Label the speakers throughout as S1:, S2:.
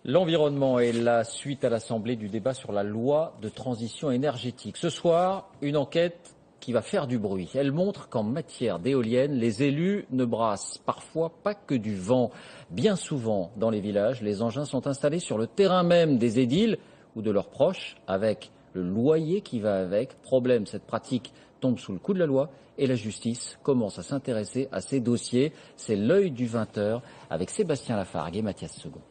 S1: L'environnement est la suite à l'Assemblée du débat sur la loi de transition énergétique. Ce soir, une enquête qui va faire du bruit. Elle montre qu'en matière d'éoliennes, les élus ne brassent parfois pas que du vent. Bien souvent, dans les villages, les engins sont installés sur le terrain même des édiles ou de leurs proches, avec le loyer qui va avec. Problème, cette pratique tombe sous le coup de la loi et la justice commence à s'intéresser à ces dossiers. C'est l'œil du 20h avec Sébastien Lafargue et Mathias Second.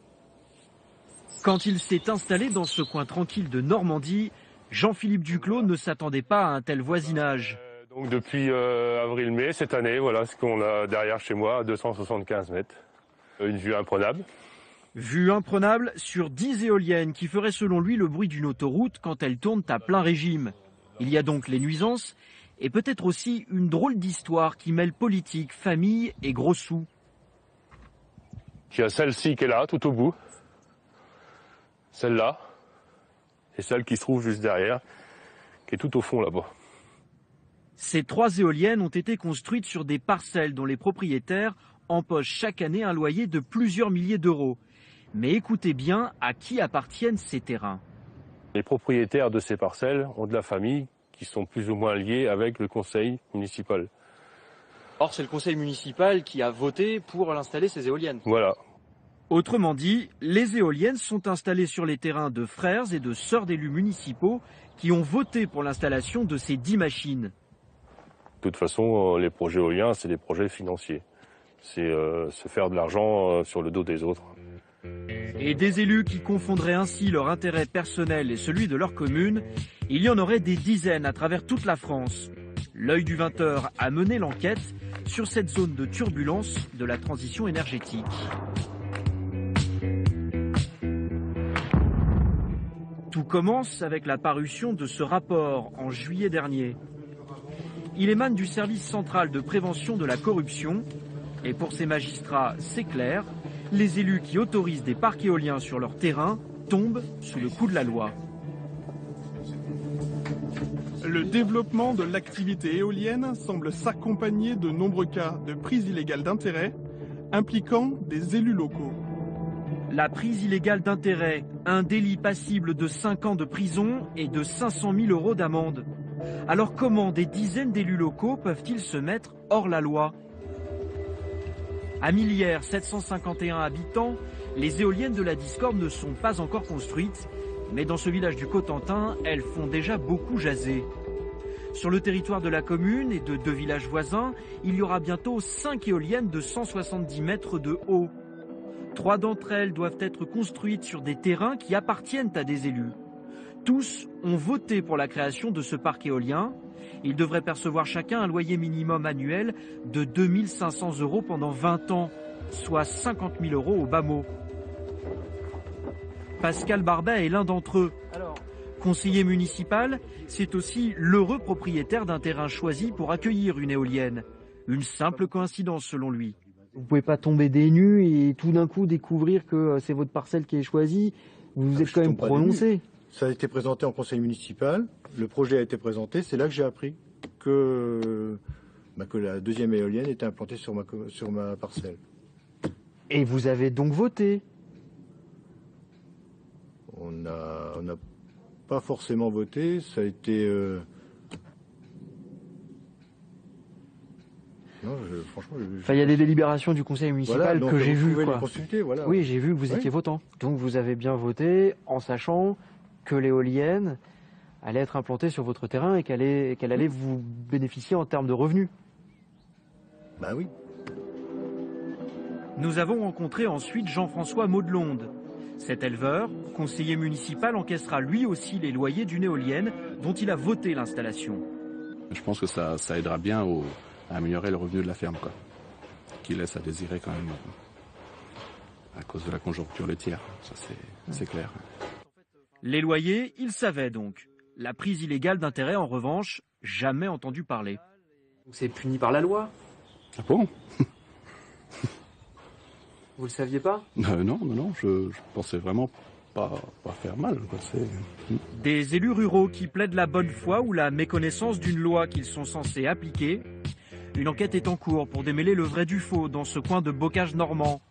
S2: Quand il s'est installé dans ce coin tranquille de Normandie, Jean-Philippe Duclos ne s'attendait pas à un tel voisinage.
S3: Donc depuis avril-mai, cette année, voilà ce qu'on a derrière chez moi, à 275 mètres. Une vue imprenable.
S2: Vue imprenable sur 10 éoliennes qui feraient selon lui le bruit d'une autoroute quand elles tournent à plein régime. Il y a donc les nuisances et peut-être aussi une drôle d'histoire qui mêle politique, famille et gros sous.
S3: Il y a celle-ci qui est là, tout au bout. Celle-là, et celle qui se trouve juste derrière, qui est tout au fond là-bas.
S2: Ces 3 éoliennes ont été construites sur des parcelles dont les propriétaires empochent chaque année un loyer de plusieurs milliers d'euros. Mais écoutez bien à qui appartiennent ces terrains.
S3: Les propriétaires de ces parcelles ont de la famille qui sont plus ou moins liés avec le conseil municipal.
S4: Or, c'est le conseil municipal qui a voté pour l'installer ces éoliennes.
S3: Voilà.
S2: Autrement dit, les éoliennes sont installées sur les terrains de frères et de sœurs d'élus municipaux qui ont voté pour l'installation de ces 10 machines.
S3: De toute façon, les projets éoliens, c'est des projets financiers. C'est se faire de l'argent sur le dos des autres.
S2: Et des élus qui confondraient ainsi leur intérêt personnel et celui de leur commune, il y en aurait des dizaines à travers toute la France. L'œil du 20h a mené l'enquête sur cette zone de turbulence de la transition énergétique. Tout commence avec la parution de ce rapport en juillet dernier. Il émane du service central de prévention de la corruption. Et pour ces magistrats, c'est clair, les élus qui autorisent des parcs éoliens sur leur terrain tombent sous le coup de la loi.
S5: Le développement de l'activité éolienne semble s'accompagner de nombreux cas de prise illégale d'intérêt impliquant des élus locaux.
S2: La prise illégale d'intérêt, un délit passible de 5 ans de prison et de 500 000 € d'amende. Alors comment des dizaines d'élus locaux peuvent-ils se mettre hors la loi ? À Millières, 751 habitants, les éoliennes de la discorde ne sont pas encore construites, mais dans ce village du Cotentin, elles font déjà beaucoup jaser. Sur le territoire de la commune et de 2 villages voisins, il y aura bientôt 5 éoliennes de 170 mètres de haut. 3 d'entre elles doivent être construites sur des terrains qui appartiennent à des élus. Tous ont voté pour la création de ce parc éolien. Ils devraient percevoir chacun un loyer minimum annuel de 2 500 € pendant 20 ans, soit 50 000 € au bas mot. Pascal Barbet est l'un d'entre eux. Conseiller municipal, c'est aussi l'heureux propriétaire d'un terrain choisi pour accueillir une éolienne. Une simple coïncidence selon lui.
S6: Vous ne pouvez pas tomber des nues et tout d'un coup découvrir que c'est votre parcelle qui est choisie. Vous vous êtes quand même prononcé.
S7: Ça a été présenté en conseil municipal, le projet a été présenté, c'est là que j'ai appris que la deuxième éolienne était implantée sur ma parcelle.
S6: Et vous avez donc voté?
S7: On n'a pas forcément voté, ça a été... Non, franchement,
S6: il y a des délibérations du conseil municipal que j'ai vues.
S7: Voilà.
S6: Oui, j'ai vu que vous étiez votant. Donc vous avez bien voté en sachant que l'éolienne allait être implantée sur votre terrain et qu'elle allait vous bénéficier en termes de revenus.
S7: Bah oui.
S2: Nous avons rencontré ensuite Jean-François Maudelonde. Cet éleveur, conseiller municipal, encaissera lui aussi les loyers d'une éolienne dont il a voté l'installation.
S8: Je pense que ça aidera bien à améliorer le revenu de la ferme, qui laisse à désirer quand même à cause de la conjoncture laitière. Ça, c'est clair.
S2: Les loyers, il savait donc. La prise illégale d'intérêt, en revanche, jamais entendu parler.
S4: C'est puni par la loi.
S8: Ah bon?
S4: Vous le saviez pas?
S8: Non, je pensais vraiment pas faire mal.
S2: Des élus ruraux qui plaident la bonne foi ou la méconnaissance d'une loi qu'ils sont censés appliquer. Une enquête est en cours pour démêler le vrai du faux dans ce coin de bocage normand.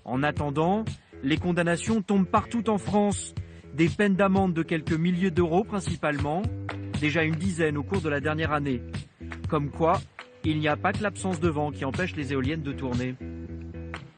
S2: En attendant, Les condamnations tombent partout en France. Des peines d'amende de quelques milliers d'euros principalement, déjà une dizaine au cours de la dernière année. Comme quoi, il n'y a pas que l'absence de vent qui empêche les éoliennes de tourner.